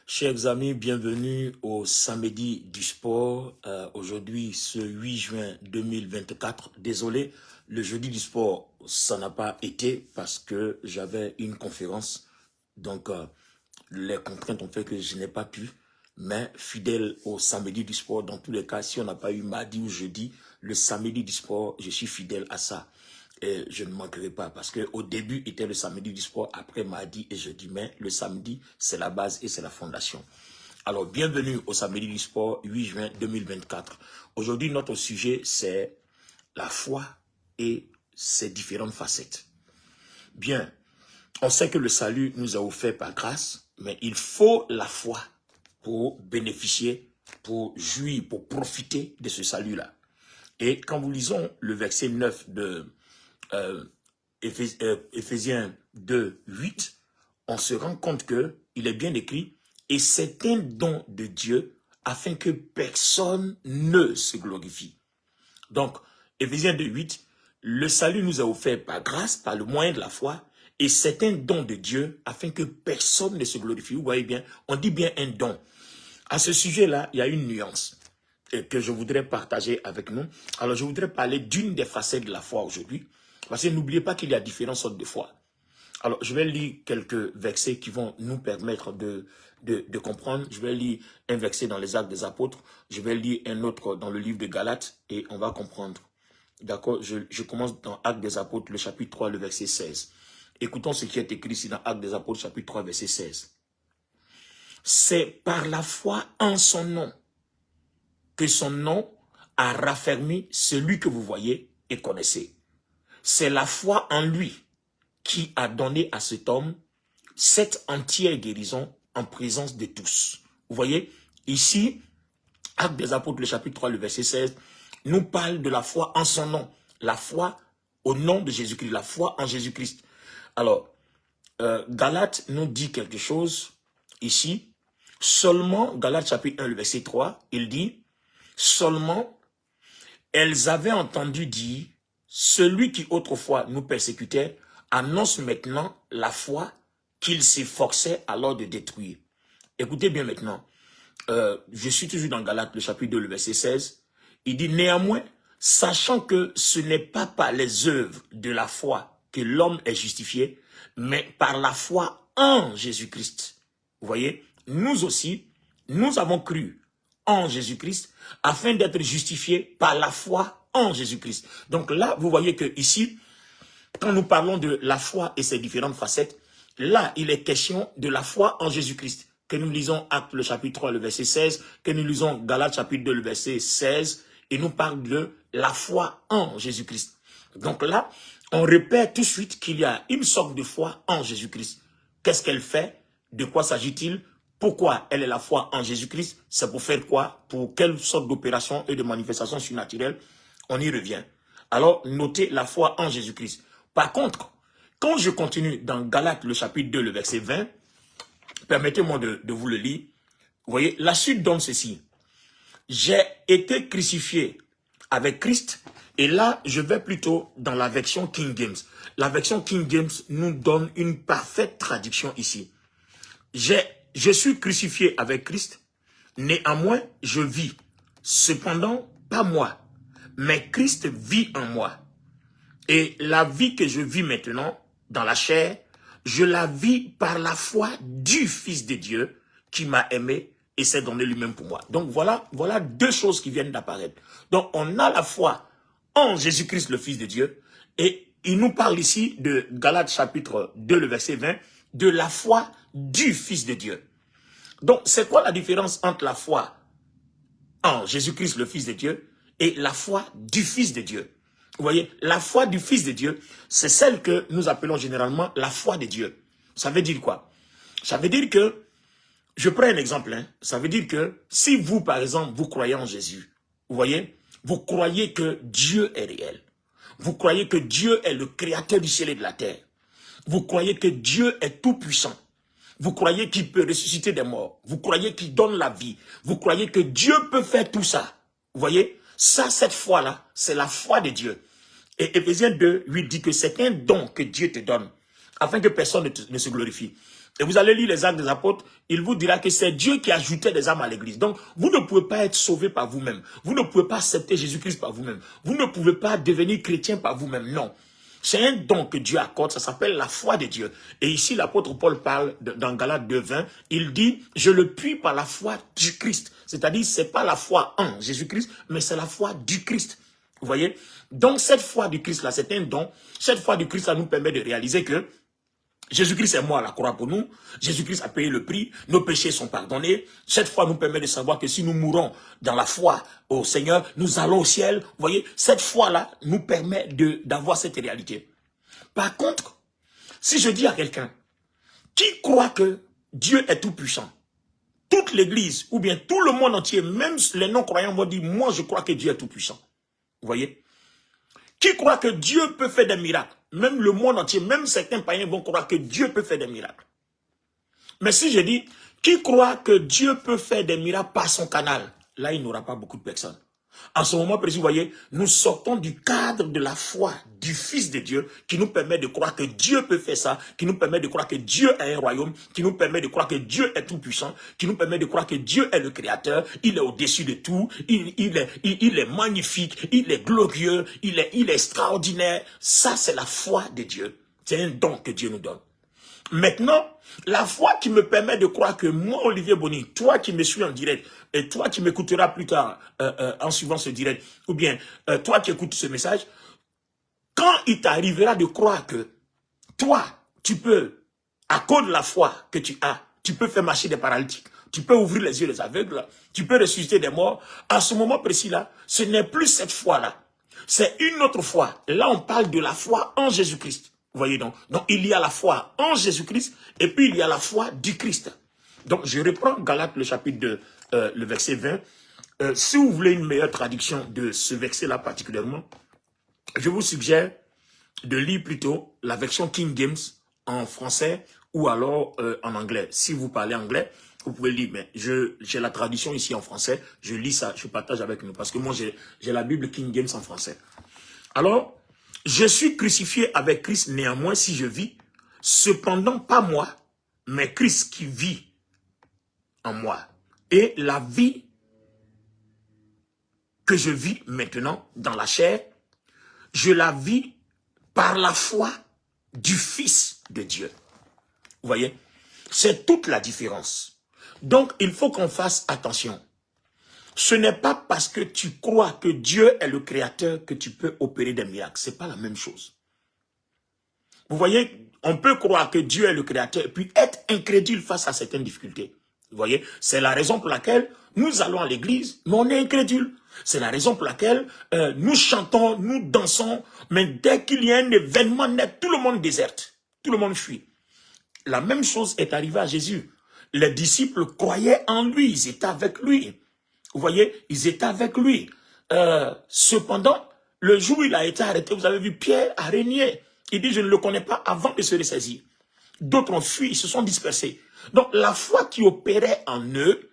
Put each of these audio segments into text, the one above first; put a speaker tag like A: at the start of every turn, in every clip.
A: Chers amis, bienvenue au samedi du sport. Aujourd'hui, ce 8 juin 2024. Désolé, le jeudi du sport, ça n'a pas été parce que j'avais une conférence. Donc, les contraintes ont fait que je n'ai pas pu. Mais fidèle au samedi du sport, dans tous les cas, si on n'a pas eu mardi ou jeudi, le samedi du sport, je suis fidèle à ça. Et je ne manquerai pas parce que au début était le samedi du sport, après mardi et jeudi, mais le samedi c'est la base et c'est la fondation. Alors bienvenue au samedi du sport 8 juin 2024. Aujourd'hui notre sujet c'est la foi et ses différentes facettes. Bien, on sait que le salut nous a offert par grâce, mais il faut la foi pour bénéficier, pour jouir, pour profiter de ce salut-là. Et quand vous lisons le verset 9 de Éphésiens 2, 8, on se rend compte que il est bien écrit, et c'est un don de Dieu afin que personne ne se glorifie. Donc, Éphésiens 2, 8, le salut nous a offert par grâce, par le moyen de la foi, et c'est un don de Dieu afin que personne ne se glorifie. Vous voyez bien, on dit bien un don. À ce sujet-là, il y a une nuance que je voudrais partager avec nous. Alors, je voudrais parler d'une des facettes de la foi aujourd'hui. Parce que n'oubliez pas qu'il y a différentes sortes de foi. Alors, je vais lire quelques versets qui vont nous permettre de comprendre. Je vais lire un verset dans les Actes des Apôtres. Je vais lire un autre dans le livre de Galates et on va comprendre. D'accord, je commence dans Actes des Apôtres, le chapitre 3, le verset 16. Écoutons ce qui est écrit ici dans Actes des Apôtres, chapitre 3, verset 16. C'est par la foi en son nom que son nom a raffermi celui que vous voyez et connaissez. C'est la foi en lui qui a donné à cet homme cette entière guérison en présence de tous. Vous voyez, ici, Actes des Apôtres, le chapitre 3, le verset 16, nous parle de la foi en son nom. La foi au nom de Jésus-Christ, la foi en Jésus-Christ. Alors, Galates nous dit quelque chose ici. Seulement, Galates chapitre 1, le verset 3, il dit, seulement, elles avaient entendu dire, celui qui autrefois nous persécutait annonce maintenant la foi qu'il s'efforçait alors de détruire. Écoutez bien maintenant, je suis toujours dans Galates, le chapitre 2, le verset 16. Il dit, néanmoins, sachant que ce n'est pas par les œuvres de la foi que l'homme est justifié, mais par la foi en Jésus-Christ. Vous voyez, nous aussi, nous avons cru en Jésus-Christ afin d'être justifiés par la foi en Jésus-Christ. Donc là, vous voyez que ici, quand nous parlons de la foi et ses différentes facettes, là, il est question de la foi en Jésus-Christ. Que nous lisons Actes, le chapitre 3, le verset 16, que nous lisons Galates, chapitre 2, le verset 16, et nous parle de la foi en Jésus-Christ. Donc là, on répète tout de suite qu'il y a une sorte de foi en Jésus-Christ. Qu'est-ce qu'elle fait? De quoi s'agit-il? Pourquoi elle est la foi en Jésus-Christ? C'est pour faire quoi? Pour quelle sorte d'opération et de manifestation surnaturelle? On y revient. Alors, notez la foi en Jésus-Christ. Par contre, quand je continue dans Galates, le chapitre 2, le verset 20, permettez-moi de vous le lire. Vous voyez, la suite donne ceci. J'ai été crucifié avec Christ. Et là, je vais plutôt dans la version King James. La version King James nous donne une parfaite traduction ici. Je suis crucifié avec Christ. Néanmoins, je vis. Cependant, pas moi. Mais Christ vit en moi. Et la vie que je vis maintenant, dans la chair, je la vis par la foi du Fils de Dieu qui m'a aimé et s'est donné lui-même pour moi. Donc voilà deux choses qui viennent d'apparaître. Donc on a la foi en Jésus-Christ, le Fils de Dieu, et il nous parle ici de Galates chapitre 2, le verset 20, de la foi du Fils de Dieu. Donc c'est quoi la différence entre la foi en Jésus-Christ, le Fils de Dieu, et la foi du Fils de Dieu? Vous voyez, la foi du Fils de Dieu, c'est celle que nous appelons généralement la foi de Dieu. Ça veut dire quoi? Ça veut dire que, je prends un exemple, ça veut dire que si vous, par exemple, vous croyez en Jésus, vous voyez, vous croyez que Dieu est réel. Vous croyez que Dieu est le créateur du ciel et de la terre. Vous croyez que Dieu est tout puissant. Vous croyez qu'il peut ressusciter des morts. Vous croyez qu'il donne la vie. Vous croyez que Dieu peut faire tout ça. Vous voyez, ça, cette foi-là, c'est la foi de Dieu. Et Éphésiens 2, 8 dit que c'est un don que Dieu te donne, afin que personne ne se glorifie. Et vous allez lire les Actes des Apôtres, il vous dira que c'est Dieu qui ajoutait des âmes à l'église. Donc, vous ne pouvez pas être sauvé par vous-même. Vous ne pouvez pas accepter Jésus-Christ par vous-même. Vous ne pouvez pas devenir chrétien par vous-même. Non. C'est un don que Dieu accorde, ça s'appelle la foi de Dieu. Et ici, l'apôtre Paul parle dans Galates 2:20, il dit, je le puis par la foi du Christ. C'est-à-dire, c'est pas la foi en Jésus-Christ, mais c'est la foi du Christ. Vous voyez? Donc, cette foi du Christ-là, c'est un don. Cette foi du Christ-là nous permet de réaliser que Jésus-Christ est mort à la croix pour nous. Jésus-Christ a payé le prix. Nos péchés sont pardonnés. Cette foi nous permet de savoir que si nous mourons dans la foi au Seigneur, nous allons au ciel. Vous voyez, cette foi-là nous permet d'avoir cette réalité. Par contre, si je dis à quelqu'un qui croit que Dieu est tout puissant, toute l'église ou bien tout le monde entier, même les non-croyants vont dire, moi je crois que Dieu est tout puissant. Vous voyez? Qui croit que Dieu peut faire des miracles? Même le monde entier, même certains païens vont croire que Dieu peut faire des miracles. Mais si je dis, qui croit que Dieu peut faire des miracles par son canal? Là, il n'y aura pas beaucoup de personnes. En ce moment précis, vous voyez, nous sortons du cadre de la foi du Fils de Dieu qui nous permet de croire que Dieu peut faire ça, qui nous permet de croire que Dieu a un royaume, qui nous permet de croire que Dieu est tout puissant, qui nous permet de croire que Dieu est le créateur, il est au-dessus de tout, il est magnifique, il est glorieux, il est extraordinaire. Ça, c'est la foi de Dieu. C'est un don que Dieu nous donne. Maintenant, la foi qui me permet de croire que moi, Olivier Bonny, toi qui me suis en direct, et toi qui m'écouteras plus tard en suivant ce direct, ou bien toi qui écoutes ce message, quand il t'arrivera de croire que toi, tu peux, à cause de la foi que tu as, tu peux faire marcher des paralytiques, tu peux ouvrir les yeux des aveugles, tu peux ressusciter des morts, à ce moment précis-là, ce n'est plus cette foi-là, c'est une autre foi. Là, on parle de la foi en Jésus-Christ. Vous voyez donc. Donc, il y a la foi en Jésus-Christ et puis il y a la foi du Christ. Donc, je reprends Galates, le chapitre 2, le verset 20. Si vous voulez une meilleure traduction de ce verset-là particulièrement, je vous suggère de lire plutôt la version King James en français ou alors en anglais. Si vous parlez anglais, vous pouvez lire, mais j'ai la traduction ici en français. Je lis ça, je partage avec nous parce que moi, j'ai la Bible King James en français. Alors, je suis crucifié avec Christ, néanmoins si je vis, cependant pas moi, mais Christ qui vit en moi. Et la vie que je vis maintenant dans la chair, je la vis par la foi du Fils de Dieu. Vous voyez? C'est toute la différence. Donc, il faut qu'on fasse attention. Ce n'est pas parce que tu crois que Dieu est le créateur que tu peux opérer des miracles. Ce n'est pas la même chose. Vous voyez, on peut croire que Dieu est le créateur et puis être incrédule face à certaines difficultés. Vous voyez, c'est la raison pour laquelle nous allons à l'église, mais on est incrédule. C'est la raison pour laquelle nous chantons, nous dansons, mais dès qu'il y a un événement net, tout le monde déserte. Tout le monde fuit. La même chose est arrivée à Jésus. Les disciples croyaient en lui, ils étaient avec lui. Vous voyez, ils étaient avec lui. Cependant, le jour où il a été arrêté, vous avez vu, Pierre a régné. Il dit, je ne le connais pas avant de se ressaisir. D'autres ont fui, ils se sont dispersés. Donc, la foi qui opérait en eux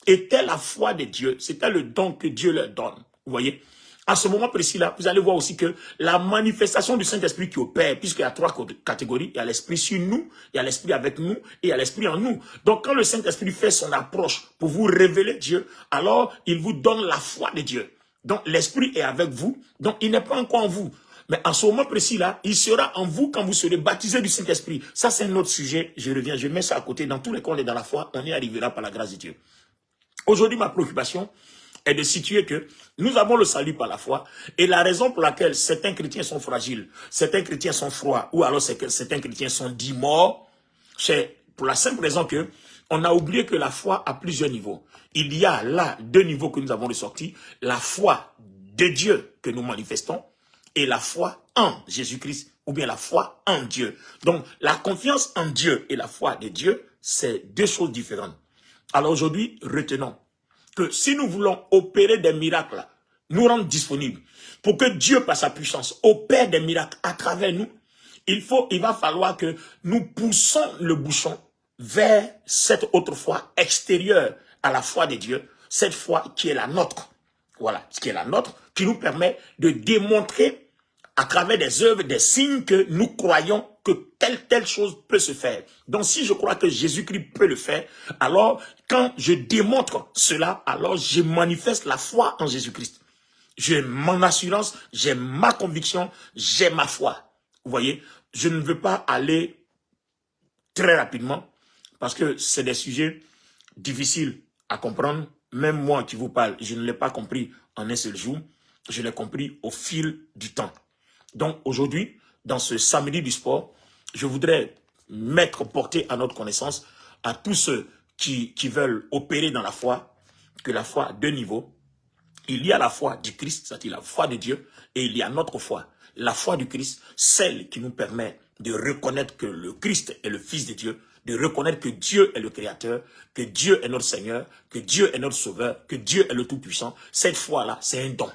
A: était la foi de Dieu. C'était le don que Dieu leur donne. Vous voyez, à ce moment précis-là, vous allez voir aussi que la manifestation du Saint-Esprit qui opère, puisqu'il y a trois catégories, il y a l'Esprit sur nous, il y a l'Esprit avec nous et il y a l'Esprit en nous. Donc, quand le Saint-Esprit fait son approche pour vous révéler Dieu, alors il vous donne la foi de Dieu. Donc, l'Esprit est avec vous, donc il n'est pas encore en vous. Mais à ce moment précis-là, il sera en vous quand vous serez baptisé du Saint-Esprit. Ça, c'est un autre sujet. Je reviens, je mets ça à côté. Dans tous les cas, on est dans la foi, on y arrivera par la grâce de Dieu. Aujourd'hui, ma préoccupation est de situer que nous avons le salut par la foi et la raison pour laquelle certains chrétiens sont fragiles, certains chrétiens sont froids ou alors certains chrétiens sont dits morts, c'est pour la simple raison que on a oublié que la foi a plusieurs niveaux. Il y a là 2 niveaux que nous avons ressortis, la foi de Dieu que nous manifestons et la foi en Jésus-Christ ou bien la foi en Dieu. Donc la confiance en Dieu et la foi de Dieu, c'est 2 choses différentes. Alors aujourd'hui, retenons que si nous voulons opérer des miracles, nous rendre disponibles, pour que Dieu, par sa puissance, opère des miracles à travers nous, il va falloir que nous poussons le bouchon vers cette autre foi extérieure à la foi de Dieu, cette foi qui est la nôtre. Voilà, ce qui est la nôtre, qui nous permet de démontrer à travers des œuvres, des signes que nous croyons que telle chose peut se faire. Donc si je crois que Jésus-Christ peut le faire, alors quand je démontre cela, alors je manifeste la foi en Jésus-Christ. J'ai mon assurance, j'ai ma conviction, j'ai ma foi. Vous voyez, je ne veux pas aller très rapidement parce que c'est des sujets difficiles à comprendre. Même moi qui vous parle, je ne l'ai pas compris en un seul jour. Je l'ai compris au fil du temps. Donc aujourd'hui, dans ce samedi du sport, je voudrais porter à notre connaissance à tous ceux qui veulent opérer dans la foi, que la foi a deux niveaux. Il y a la foi du Christ, c'est-à-dire la foi de Dieu, et il y a notre foi. La foi du Christ, celle qui nous permet de reconnaître que le Christ est le Fils de Dieu, de reconnaître que Dieu est le Créateur, que Dieu est notre Seigneur, que Dieu est notre Sauveur, que Dieu est le Tout-Puissant. Cette foi-là, c'est un don.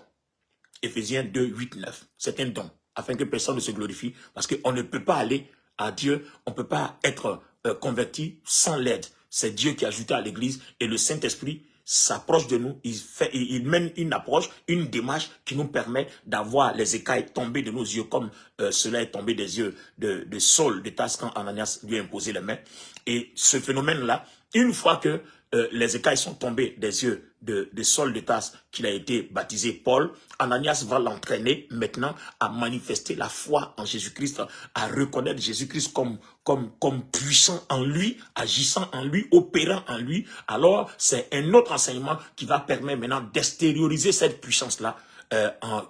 A: Éphésiens 2, 8, 9. C'est un don, afin que personne ne se glorifie, parce qu'on ne peut pas aller à Dieu, on ne peut pas être converti sans l'aide. C'est Dieu qui a ajouté à l'Église, et le Saint-Esprit s'approche de nous, il mène une approche, une démarche qui nous permet d'avoir les écailles tombées de nos yeux, comme cela est tombé des yeux de Saul, de Tarse, quand Ananias lui a imposé les mains. Et ce phénomène-là, une fois que les écailles sont tombées des yeux de Saul de Tarse, qu'il a été baptisé Paul, Ananias va l'entraîner maintenant à manifester la foi en Jésus-Christ, à reconnaître Jésus-Christ comme puissant en lui, agissant en lui, opérant en lui. Alors, c'est un autre enseignement qui va permettre maintenant d'extérioriser cette puissance-là,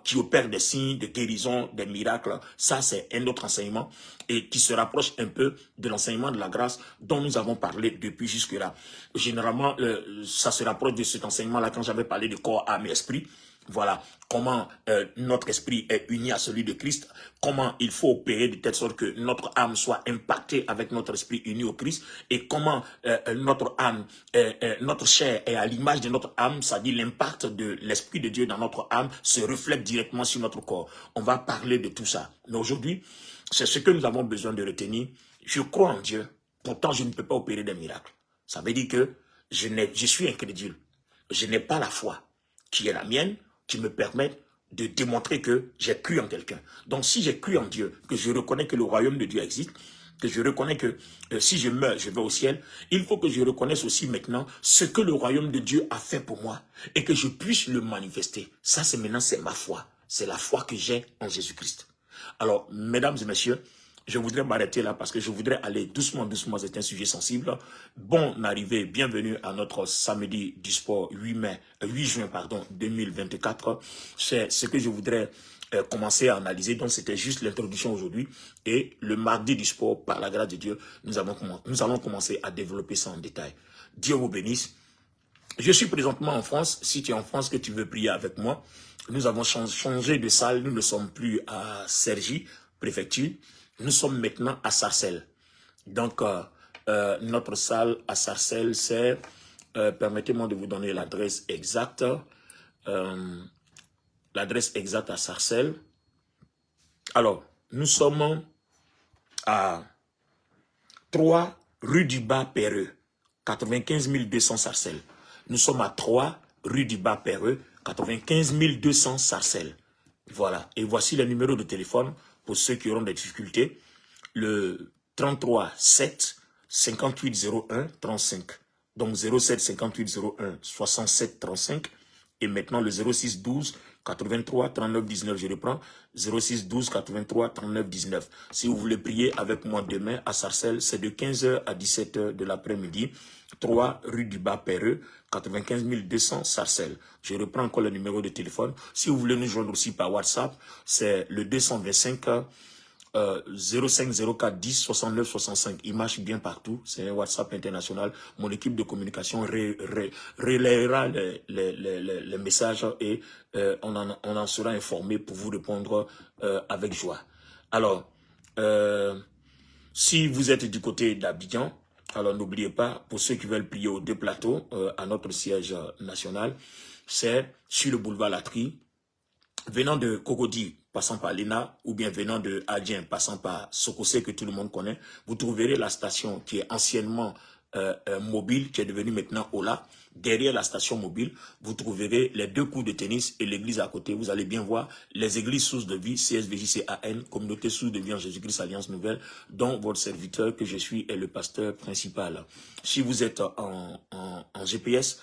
A: qui opère des signes, de guérison, des miracles. Ça, c'est un autre enseignement et qui se rapproche un peu de l'enseignement de la grâce dont nous avons parlé depuis jusque-là. Généralement, ça se rapproche de cet enseignement-là quand j'avais parlé de corps, âme et esprit. Voilà comment notre esprit est uni à celui de Christ, comment il faut opérer de telle sorte que notre âme soit impactée avec notre esprit uni au Christ, et comment notre âme, notre chair est à l'image de notre âme, c'est-à-dire l'impact de l'esprit de Dieu dans notre âme se reflète directement sur notre corps. On va parler de tout ça. Mais aujourd'hui, c'est ce que nous avons besoin de retenir. Je crois en Dieu, pourtant je ne peux pas opérer des miracles. Ça veut dire que je suis incrédule. Je n'ai pas la foi qui est la mienne, qui me permettent de démontrer que j'ai cru en quelqu'un. Donc si j'ai cru en Dieu, que je reconnais que le royaume de Dieu existe, que je reconnais que si je meurs, je vais au ciel, il faut que je reconnaisse aussi maintenant ce que le royaume de Dieu a fait pour moi et que je puisse le manifester. Ça, c'est maintenant, c'est ma foi. C'est la foi que j'ai en Jésus-Christ. Alors, mesdames et messieurs, je voudrais m'arrêter là parce que je voudrais aller doucement, doucement, c'est un sujet sensible. Bonne arrivée, bienvenue à notre samedi du sport 8 juin 2024. C'est ce que je voudrais commencer à analyser. Donc c'était juste l'introduction aujourd'hui. Et le mardi du sport, par la grâce de Dieu, nous allons commencer à développer ça en détail. Dieu vous bénisse. Je suis présentement en France. Si tu es en France, que tu veux prier avec moi, nous avons changé de salle. Nous ne sommes plus à Cergy, préfecture. Nous sommes maintenant à Sarcelles. Donc, notre salle à Sarcelles, c'est... permettez-moi de vous donner l'adresse exacte. L'adresse exacte à Sarcelles. Alors, nous sommes à 3 rue du Bas-Perreux, 95 200 Sarcelles. Nous sommes à 3 rue du Bas-Perreux, 95 200 Sarcelles. Voilà. Et voici le numéro de téléphone pour ceux qui auront des difficultés. Le 33 7 58 01 35. Donc 07 58 01 67 35. Et maintenant le 06 12 83 39 19. Je reprends. 06 12 83 39 19. Si vous voulez prier avec moi demain à Sarcelles, c'est de 15h à 17h de l'après-midi. 3 rue du Bas-Perreux, 95 200 Sarcelles. Je reprends encore le numéro de téléphone. Si vous voulez nous joindre aussi par WhatsApp, c'est le 225 05 04 10 69 65. Il marche bien partout. C'est un WhatsApp international. Mon équipe de communication relayera les messages et on en sera informé pour vous répondre avec joie. Alors, si vous êtes du côté d'Abidjan, alors n'oubliez pas, pour ceux qui veulent prier aux deux plateaux, à notre siège national, c'est sur le boulevard Latry, venant de Cocody, passant par Lena, ou bien venant de Adien, passant par Sokosé, que tout le monde connaît, vous trouverez la station qui est anciennement mobile qui est devenu maintenant Ola. Derrière la station mobile, vous trouverez les 2 cours de tennis et l'église à côté. Vous allez bien voir les églises sources de vie, CSVJCAN, communauté source de vie en Jésus-Christ, Alliance Nouvelle, dont votre serviteur que je suis est le pasteur principal. Si vous êtes en GPS,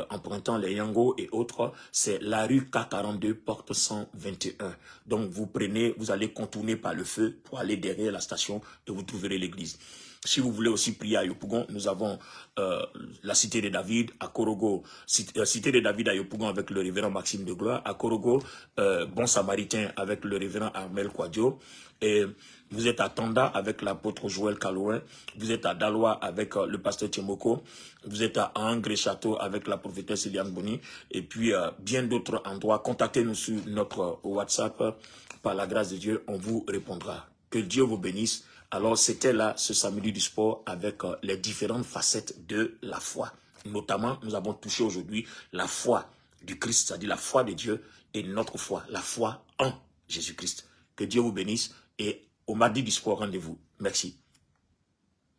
A: empruntant les Yango et autres, c'est la rue K42, porte 121. Donc vous prenez, vous allez contourner par le feu pour aller derrière la station et vous trouverez l'église. Si vous voulez aussi prier à Yopougon, nous avons la Cité de David à Korogo, Cité de David à Yopougon avec le révérend Maxime de Gloire, à Korogo, Bon Samaritain avec le révérend Armel Kwadjo, et vous êtes à Tanda avec l'apôtre Joël Kalouin, vous êtes à Daloa avec le pasteur Tchemoko, vous êtes à Angre-Château avec la prophétesse Eliane Boni, et puis bien d'autres endroits. Contactez-nous sur notre WhatsApp, par la grâce de Dieu, on vous répondra. Que Dieu vous bénisse. Alors, c'était là ce samedi du sport avec les différentes facettes de la foi. Notamment, nous avons touché aujourd'hui la foi du Christ, c'est-à-dire la foi de Dieu et notre foi, la foi en Jésus-Christ. Que Dieu vous bénisse et au mardi du sport, rendez-vous. Merci.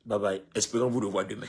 A: Bye bye. Espérons vous revoir demain.